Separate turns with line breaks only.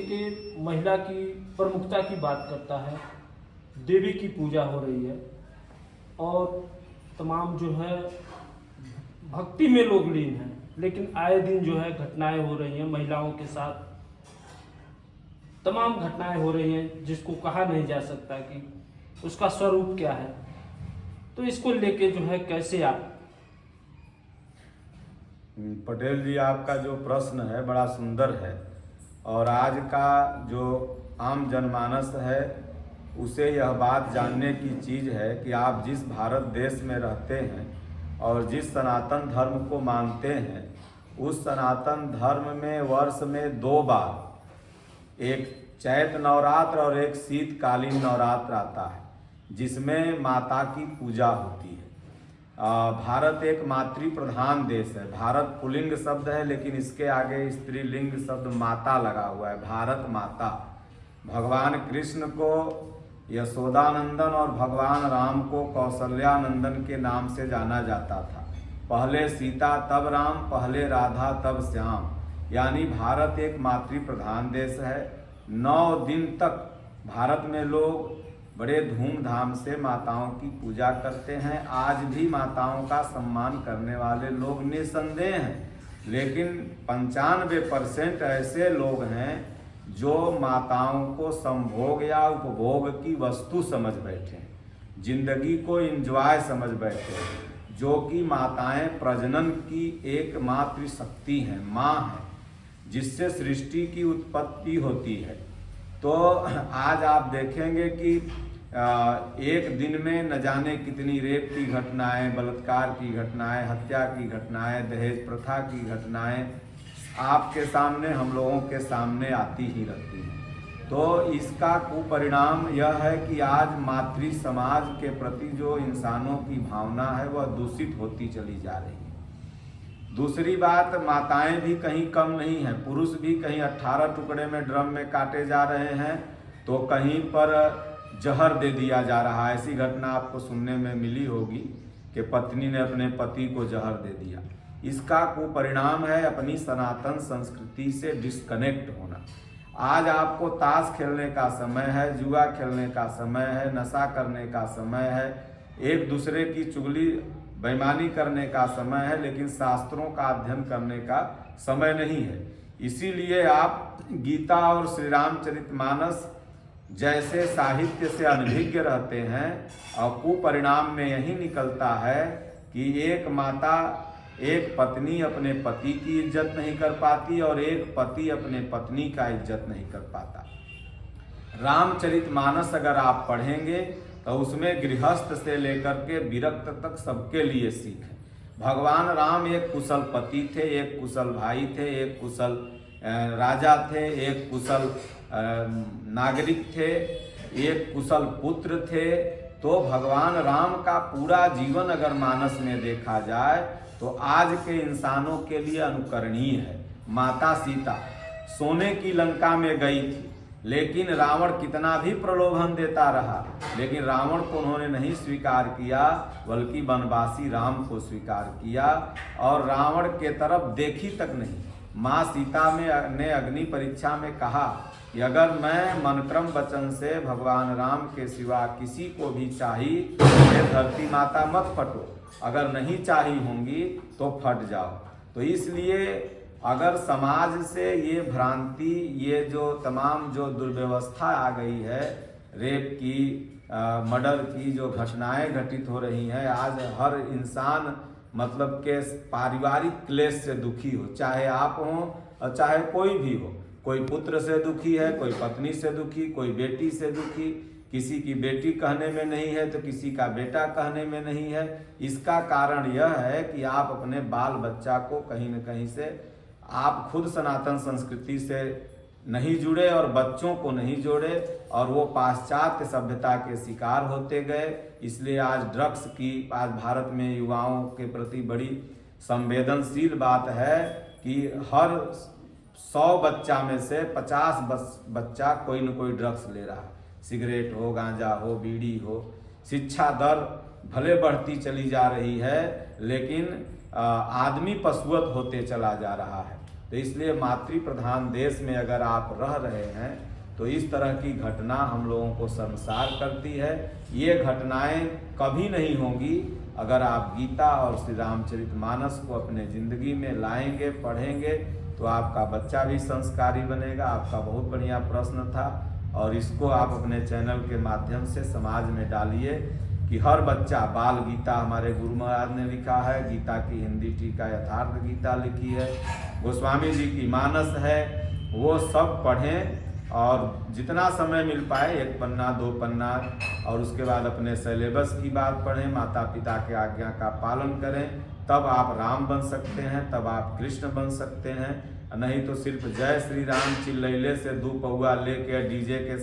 कि महिला की प्रमुखता की बात करता है, देवी की पूजा हो रही है और तमाम जो है भक्ति में लोग लीन हैं, लेकिन आए दिन जो है घटनाएं हो रही हैं महिलाओं के साथ। तमाम घटनाएं हो रही हैं जिसको कहा नहीं जा सकता कि उसका स्वरूप क्या है। तो इसको लेके जो है कैसे आप
पटेल जी, आपका जो प्रश्न है बड़ा सुंदर है और आज का जो आम जनमानस है उसे यह बात जानने की चीज़ है कि आप जिस भारत देश में रहते हैं और जिस सनातन धर्म को मानते हैं, उस सनातन धर्म में वर्ष में 2 बार, एक चैत नवरात्र और एक शीतकालीन नवरात्र आता है, जिसमें माता की पूजा होती है। भारत एक मातृ प्रधान देश है। भारत पुल्लिंग शब्द है, लेकिन इसके आगे स्त्रीलिंग शब्द माता लगा हुआ है, भारत माता। भगवान कृष्ण को यशोदानंदन और भगवान राम को कौशल्यानंदन के नाम से जाना जाता था। पहले सीता तब राम, पहले राधा तब श्याम। यानी भारत एक मातृ प्रधान देश है। 9 दिन तक भारत में लोग बड़े धूमधाम से माताओं की पूजा करते हैं। आज भी माताओं का सम्मान करने वाले लोग निसंदेह हैं, लेकिन 95% ऐसे लोग हैं जो माताओं को संभोग या उपभोग की वस्तु समझ बैठे हैं, जिंदगी को एंजॉय समझ बैठे हैं, जो कि माताएं प्रजनन की एकमात्र शक्ति हैं, माँ है, जिससे सृष्टि की उत्पत्ति होती है। तो आज आप देखेंगे कि एक दिन में न जाने कितनी रेप की घटनाएं, बलात्कार की घटनाएं, हत्या की घटनाएं, दहेज प्रथा की घटनाएं आपके सामने, हम लोगों के सामने आती ही रहती हैं। तो इसका कुपरिणाम यह है कि आज मातृ समाज के प्रति जो इंसानों की भावना है वह दूषित होती चली जा रही है। दूसरी बात, माताएं भी कहीं कम नहीं हैं। पुरुष भी कहीं 18 टुकड़े में ड्रम में काटे जा रहे हैं, तो कहीं पर जहर दे दिया जा रहा है। ऐसी घटना आपको सुनने में मिली होगी कि पत्नी ने अपने पति को जहर दे दिया। इसका कुपरिणाम है अपनी सनातन संस्कृति से डिस्कनेक्ट होना। आज आपको ताश खेलने का समय है, जुआ खेलने का समय है, नशा करने का समय है, एक दूसरे की चुगली बेईमानी करने का समय है, लेकिन शास्त्रों का अध्ययन करने का समय नहीं है। इसीलिए आप गीता और श्री रामचरितमानस जैसे साहित्य से अनभिज्ञ रहते हैं, और कुपरिणाम में यही निकलता है कि एक माता, एक पत्नी अपने पति की इज्जत नहीं कर पाती और एक पति अपने पत्नी का इज्जत नहीं कर पाता। रामचरितमानस अगर आप पढ़ेंगे तो उसमें गृहस्थ से लेकर के विरक्त तक सबके लिए सीख है। भगवान राम एक कुशल पति थे, एक कुशल भाई थे, एक कुशल राजा थे, एक कुशल नागरिक थे, एक कुशल पुत्र थे। तो भगवान राम का पूरा जीवन अगर मानस में देखा जाए तो आज के इंसानों के लिए अनुकरणीय है। माता सीता सोने की लंका में गई थी, लेकिन रावण कितना भी प्रलोभन देता रहा, लेकिन रावण को उन्होंने नहीं स्वीकार किया, बल्कि वनवासी राम को स्वीकार किया और रावण के तरफ देखी तक नहीं। माँ सीता ने अग्नि परीक्षा में कहा कि अगर मैं मनक्रम वचन से भगवान राम के सिवा किसी को भी चाही, ये धरती माता मत फटो, अगर नहीं चाही होंगी तो फट जाओ। तो इसलिए अगर समाज से ये भ्रांति, ये जो तमाम जो दुर्व्यवस्था आ गई है, रेप की, मर्डर की जो घटनाएं घटित हो रही हैं, आज हर इंसान मतलब के पारिवारिक क्लेश से दुखी हो, चाहे आप हो और चाहे कोई भी हो। कोई पुत्र से दुखी है, कोई पत्नी से दुखी, कोई बेटी से दुखी, किसी की बेटी कहने में नहीं है तो किसी का बेटा कहने में नहीं है। इसका कारण यह है कि आप अपने बाल बच्चा को कहीं न कहीं से, आप खुद सनातन संस्कृति से नहीं जुड़े और बच्चों को नहीं जोड़े, और वो पाश्चात्य सभ्यता के शिकार होते गए। इसलिए आज ड्रग्स की, आज भारत में युवाओं के प्रति बड़ी संवेदनशील बात है कि हर 100 बच्चा में से 50 बच्चा कोई न कोई ड्रग्स ले रहा है। सिगरेट हो, गांजा हो, बीड़ी हो। शिक्षा दर भले बढ़ती चली जा रही है, लेकिन आदमी पशुवत होते चला जा रहा है। तो इसलिए मातृ प्रधान देश में अगर आप रह रहे हैं तो इस तरह की घटना हम लोगों को शर्मसार करती है। ये घटनाएं कभी नहीं होंगी अगर आप गीता और श्री रामचरितमानस को अपने ज़िंदगी में लाएंगे, पढ़ेंगे, तो आपका बच्चा भी संस्कारी बनेगा। आपका बहुत बढ़िया प्रश्न था और इसको आप अपने चैनल के माध्यम से समाज में डालिए कि हर बच्चा, बाल गीता हमारे गुरु महाराज ने लिखा है, गीता की हिंदी टीका यथार्थ गीता लिखी है, गोस्वामी जी की मानस है, वो सब पढ़ें और जितना समय मिल पाए 1 पन्ना 2 पन्ना, और उसके बाद अपने सिलेबस की बात पढ़ें, माता पिता के आज्ञा का पालन करें, तब आप राम बन सकते हैं, तब आप कृष्ण बन सकते हैं। नहीं तो सिर्फ जय श्री राम चिल्लैले से 2 पौआ लेके डीजे के